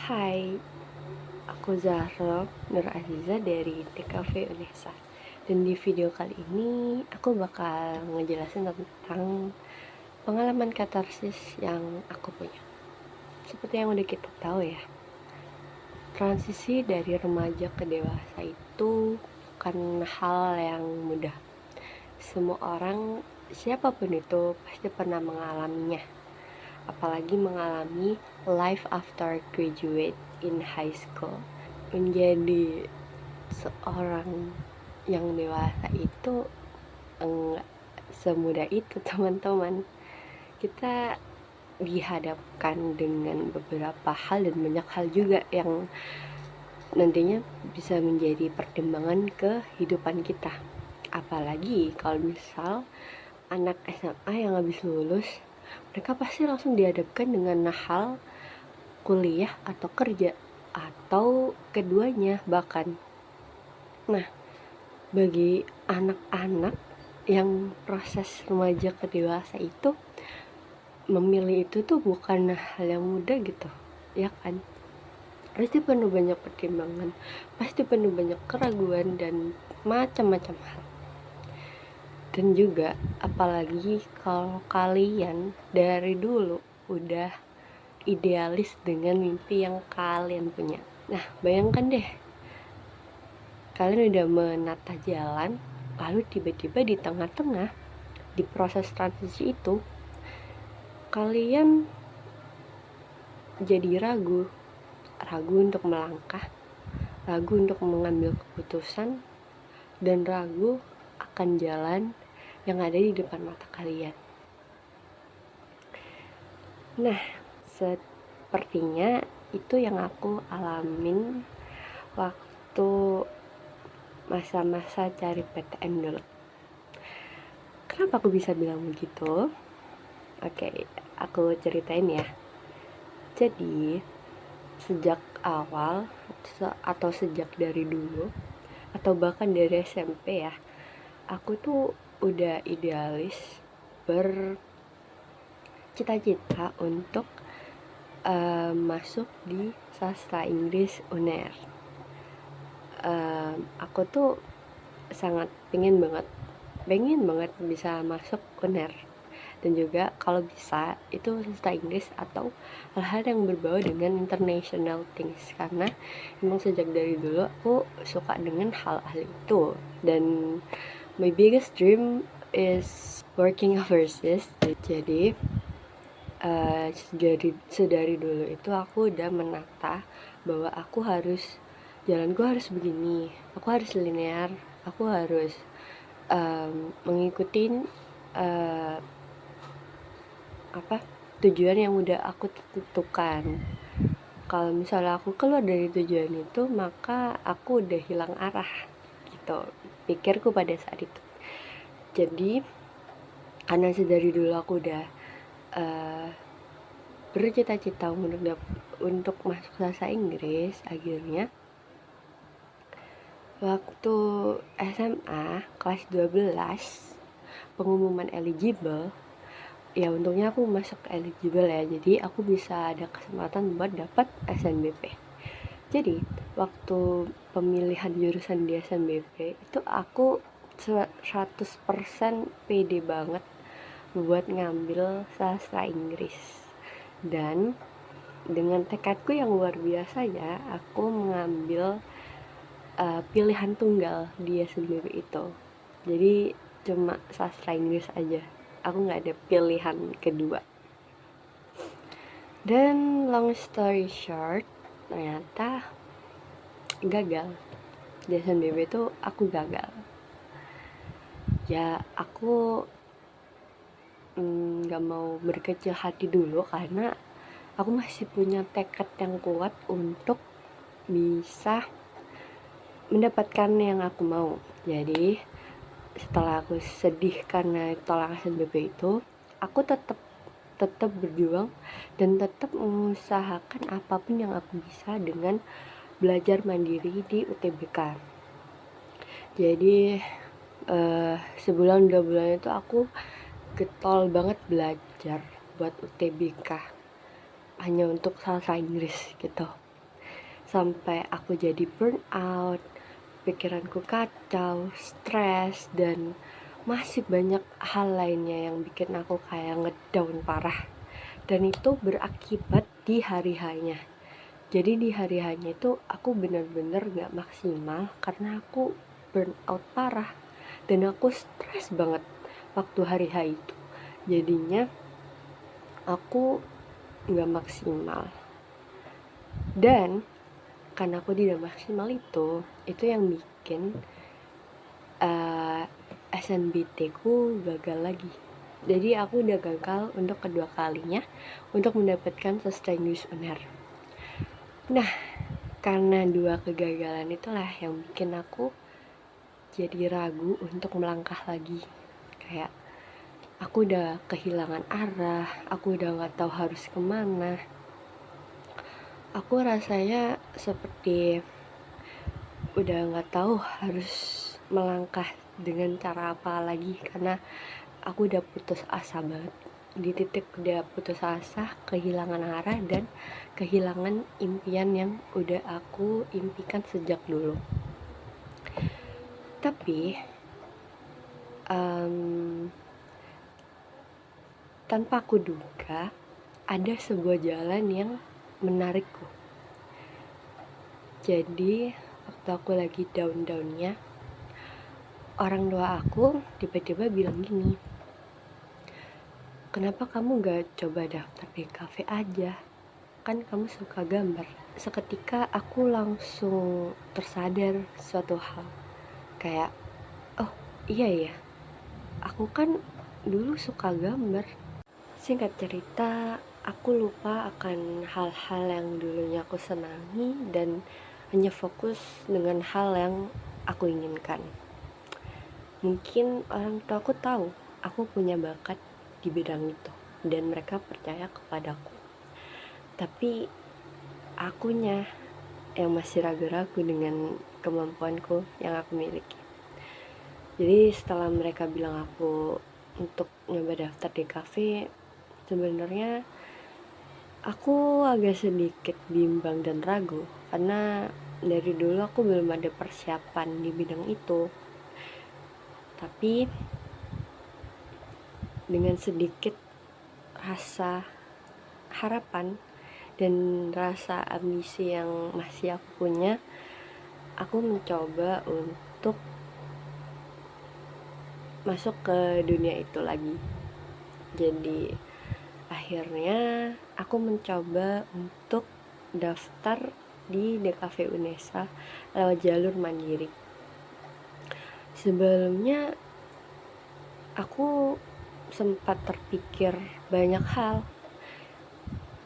Hai, aku Zahra Nur Aziza dari TKV Unesa. Dan di video kali ini aku bakal ngejelasin tentang pengalaman katarsis yang aku punya. Seperti yang udah kita tahu ya, transisi dari remaja ke dewasa itu bukan hal yang mudah. Semua orang, siapapun itu, pasti pernah mengalaminya. Apalagi mengalami life after graduate in high school. Menjadi seorang yang dewasa itu enggak semudah itu, teman-teman. Kita dihadapkan dengan beberapa hal dan banyak hal juga yang nantinya bisa menjadi pertimbangan kehidupan kita. Apalagi kalau misal anak SMA yang habis lulus, mereka pasti langsung dihadapkan dengan hal kuliah atau kerja atau keduanya bahkan. Nah, bagi anak-anak yang proses remaja ke dewasa itu, memilih itu tuh bukan hal yang mudah gitu, ya kan? Pasti penuh banyak pertimbangan, pasti penuh banyak keraguan dan macam-macam hal. Dan juga apalagi kalau kalian dari dulu udah idealis dengan mimpi yang kalian punya. Nah, bayangkan deh, kalian udah menata jalan, lalu tiba-tiba di tengah-tengah, di proses transisi itu, kalian jadi ragu untuk melangkah, ragu untuk mengambil keputusan, dan ragu akan jalan yang ada di depan mata kalian. Nah, sepertinya itu yang aku alamin waktu masa-masa cari PTN dulu. Kenapa aku bisa bilang begitu? Oke, aku ceritain ya. Jadi, sejak awal atau sejak dari dulu atau bahkan dari SMP ya, aku tuh udah idealis bercita-cita untuk masuk di sastra Inggris UNER. Aku tuh sangat pengen banget bisa masuk UNER. Dan juga kalau bisa itu sastra Inggris atau hal-hal yang berbau dengan international things, karena memang sejak dari dulu aku suka dengan hal-hal itu. Dan my biggest dream is working overseas. Jadi sedari dulu itu aku udah menata bahwa jalanku harus begini, aku harus linear, aku harus mengikuti tujuan yang udah aku tentukan. Kalau misalnya aku keluar dari tujuan itu, maka aku udah hilang arah gitu, pikirku pada saat itu. Jadi karena sedari dulu aku udah bercita-cita untuk masuk sastra Inggris, akhirnya waktu SMA kelas 12 pengumuman eligible, ya untungnya aku masuk eligible ya, jadi aku bisa ada kesempatan buat dapat SNBP. Jadi waktu pemilihan jurusan di SNBP itu aku 100% pede banget buat ngambil sastra Inggris. Dan dengan tekadku yang luar biasanya, aku mengambil pilihan tunggal di SNBP itu. Jadi cuma sastra Inggris aja, aku gak ada pilihan kedua. Dan long story short, ternyata gagal. Di SNBP itu aku gagal. Ya aku gak mau berkecil hati dulu, karena aku masih punya tekad yang kuat untuk bisa mendapatkan yang aku mau. Jadi setelah aku sedih karena tolak SNBP itu, aku tetap berjuang dan tetap mengusahakan apapun yang aku bisa dengan belajar mandiri di UTBK. Jadi sebulan 2 bulan itu aku getol banget belajar buat UTBK hanya untuk sastra Inggris gitu. sampai aku jadi burn out, pikiranku kacau, stres, dan masih banyak hal lainnya yang bikin aku kayak ngedown parah. Dan itu berakibat di hari hanya. Jadi di hari hanya itu aku benar-benar gak maksimal karena aku burn out parah dan aku stres banget waktu hari H itu. Jadinya aku gak maksimal. Dan karena aku tidak maksimal itu yang bikin SNBT ku gagal lagi. Jadi aku udah gagal untuk kedua kalinya untuk mendapatkan sustained uner. Nah, karena dua kegagalan itulah yang bikin aku jadi ragu untuk melangkah lagi. Kayak aku udah kehilangan arah, aku udah gak tahu harus kemana. Aku rasanya seperti udah gak tahu harus melangkah dengan cara apa lagi, karena aku udah putus asa banget. Di titik udah putus asa, kehilangan arah, dan kehilangan impian yang udah aku impikan sejak dulu. Tapi tanpa aku duga ada sebuah jalan yang menarikku. Jadi waktu aku lagi down-downnya, orang tua aku tiba-tiba bilang gini, kenapa kamu gak coba daftar di kafe aja, kan kamu suka gambar. Seketika aku langsung tersadar suatu hal, kayak oh iya ya, aku kan dulu suka gambar. Singkat cerita, aku lupa akan hal-hal yang dulunya aku senangi dan hanya fokus dengan hal yang aku inginkan. Mungkin orang tua aku tahu aku punya bakat di bidang itu dan mereka percaya kepadaku. Tapi akunya yang masih ragu-ragu dengan kemampuanku yang aku miliki. Jadi setelah mereka bilang aku untuk nyoba daftar di kafe, sebenarnya aku agak sedikit bimbang dan ragu karena dari dulu aku belum ada persiapan di bidang itu. Tapi dengan sedikit rasa harapan dan rasa ambisi yang masih aku punya, aku mencoba untuk masuk ke dunia itu lagi. Jadi akhirnya aku mencoba untuk daftar di DKV UNESA lewat jalur mandiri. Sebelumnya aku sempat terpikir banyak hal,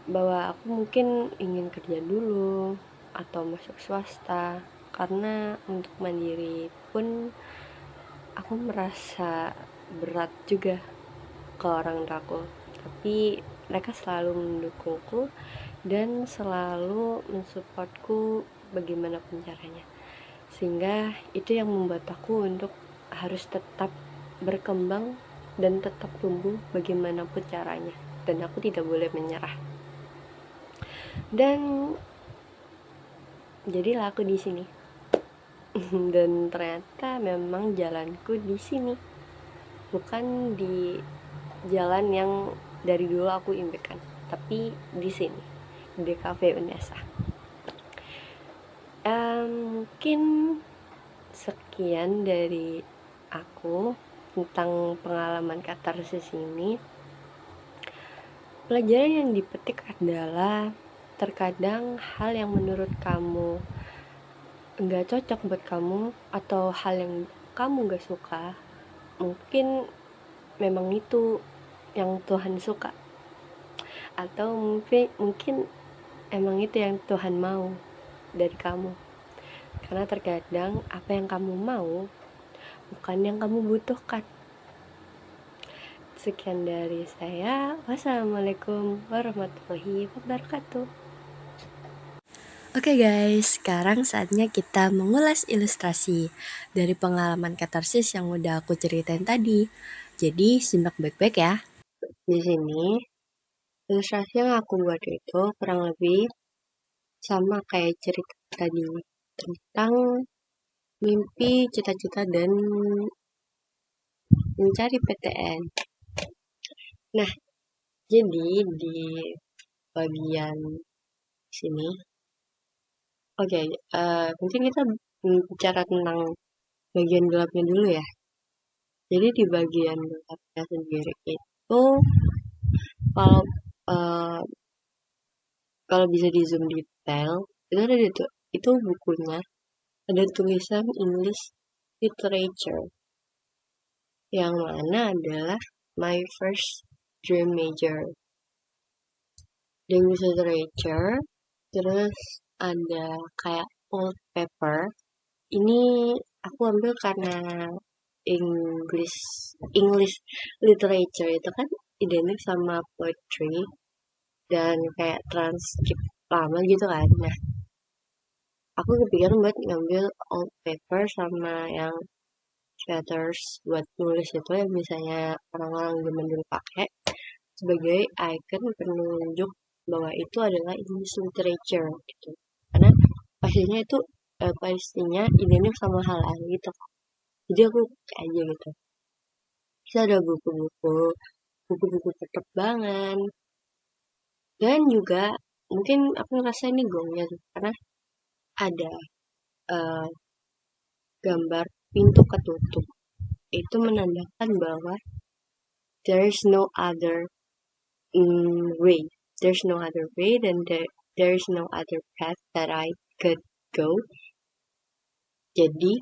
bahwa aku mungkin ingin kerja dulu atau masuk swasta, karena untuk mandiri pun aku merasa berat juga ke orang tuaku. Tapi mereka selalu mendukungku dan selalu mensupportku bagaimanapun caranya, sehingga itu yang membuat aku untuk harus tetap berkembang dan tetap tumbuh bagaimanapun caranya, dan aku tidak boleh menyerah. Dan jadilah aku di sini. Dan ternyata memang jalanku di sini, bukan di jalan yang dari dulu aku impikan, tapi di sini, di Cafe Unesa. Mungkin sekian dari aku tentang pengalaman katarsis ini. Pelajaran yang dipetik adalah terkadang hal yang menurut kamu nggak cocok buat kamu atau hal yang kamu nggak suka, mungkin memang itu yang Tuhan suka, atau mungkin emang itu yang Tuhan mau dari kamu. Karena terkadang apa yang kamu mau bukan yang kamu butuhkan. Sekian dari saya. Wassalamualaikum warahmatullahi wabarakatuh. Oke guys, sekarang saatnya kita mengulas ilustrasi dari pengalaman katarsis yang udah aku ceritain tadi. Jadi simak baik-baik ya. Di sini ilustrasi yang aku buat itu kurang lebih sama kayak cerita tadi tentang mimpi, cita-cita, dan mencari PTN. Nah, jadi di bagian sini, oke, mungkin kita bicara tentang bagian gelapnya dulu ya. Jadi di bagian gelapnya sendiri itu, kalau eh, kalau bisa di zoom detail, itu ada itu bukunya ada tulisan English Literature yang mana adalah my first dream major. English Literature, terus ada kayak old paper. Ini aku ambil karena English English Literature itu kan identik sama poetry dan kayak transkrip lama gitu kan. Nah, aku kepikiran buat ngambil old paper sama yang letters buat nulis itu yang misalnya orang-orang zaman dulu pakai sebagai icon penunjuk bahwa itu adalah English literature gitu. Karena pastinya itu pastinya identik sama hal lain gitu. Jadi aku kayak aja gitu. Bisa ada buku-buku penerbangan, dan juga mungkin aku ngerasa ini gongnya tuh, karena ada eh, gambar pintu ketutup. Itu menandakan bahwa there is no other way. There's no other way, dan there is no other path that I could go. Jadi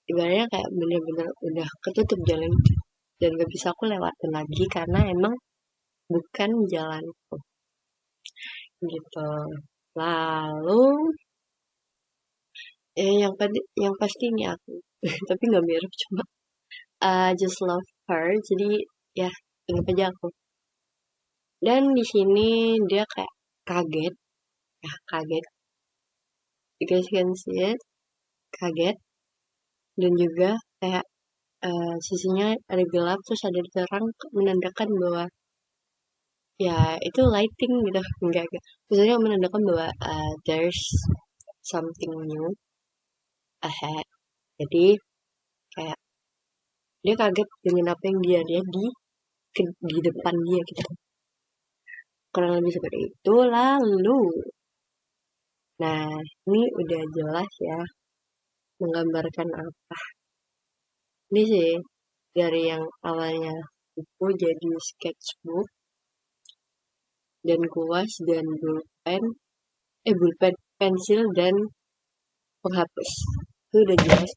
ibaratnya kayak bener-bener udah ketutup jalan itu dan gak bisa aku lewatin lagi karena emang bukan jalanku gitu. Lalu yang pasti ini aku tapi nggak mirip, cuma just love her, jadi ya ingat aja aku. Dan di sini dia kayak kaget, ya kaget, you guys can see it, kaget, dan juga kayak sisinya ada gelap terus ada terang menandakan bahwa ya itu lighting gitu, enggak, maksudnya menandakan bahwa there's something new ahead. Jadi kayak dia kaget dengan apa yang dia lihat di depan dia gitu, kurang lebih seperti itu. Lalu nah ini udah jelas ya menggambarkan apa. Ini sih dari yang awalnya buku jadi sketchbook dan kuas dan bulpen, pensil, dan penghapus. Itu udah jelas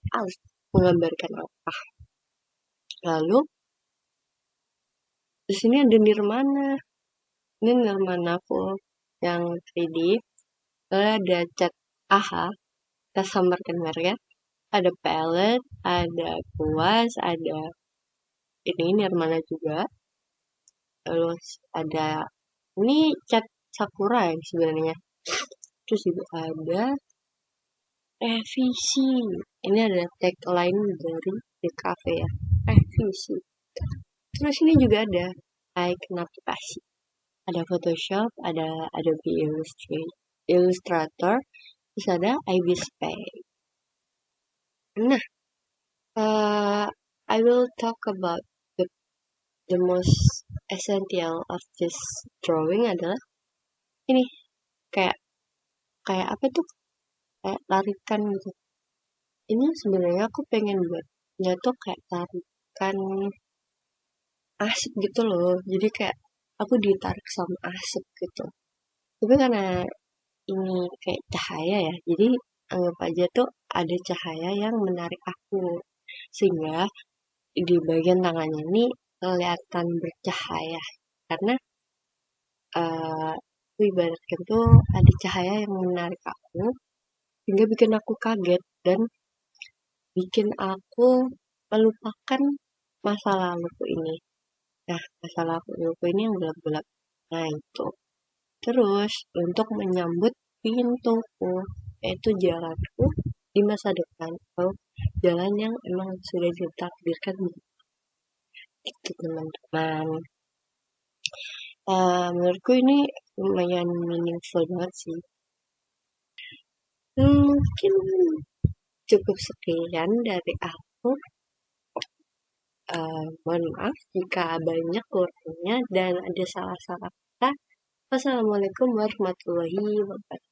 menggambarkan apa. Lalu di sini ada nirmana. Ini nirmana aku yang 3D. Lalu ada cat AHA, kita sambarkan mereka. Ada palette, ada kuas, ada ini nirmana juga. Lalu ada ini cat sakura ya sebenarnya. Terus juga ada revisi. Ini ada tagline dari The Cafe ya. Revisi. Terus ini juga ada icon aplikasi. Ada Photoshop, ada Adobe Illustrator, terus ada Ibis Paint. Nah, I will talk about the most essential of this drawing adalah ini, kayak kayak apa tuh, kayak tarikan gitu. Ini sebenarnya aku pengen buatnya tuh kayak tarikan asap gitu loh, jadi kayak aku ditarik sama asap gitu. Tapi karena ini kayak cahaya ya, jadi anggap aja tuh ada cahaya yang menarik aku, sehingga di bagian tangannya ini kelihatan bercahaya karena aku ibaratkan tuh ada cahaya yang menarik aku hingga bikin aku kaget dan bikin aku melupakan masa laluku ini. Nah, masa laluku ini yang gelap-gelap. Nah, itu. Terus, untuk menyambut pintuku, yaitu jalanku di masa depan, atau jalan yang emang sudah ditakdirkan. Itu teman-teman. Menurutku ini lumayan meaningful banget sih. Mungkin cukup sekian dari aku. Mohon maaf jika banyak kurangnya dan ada salah-salah kata. Wassalamualaikum warahmatullahi wabarakatuh.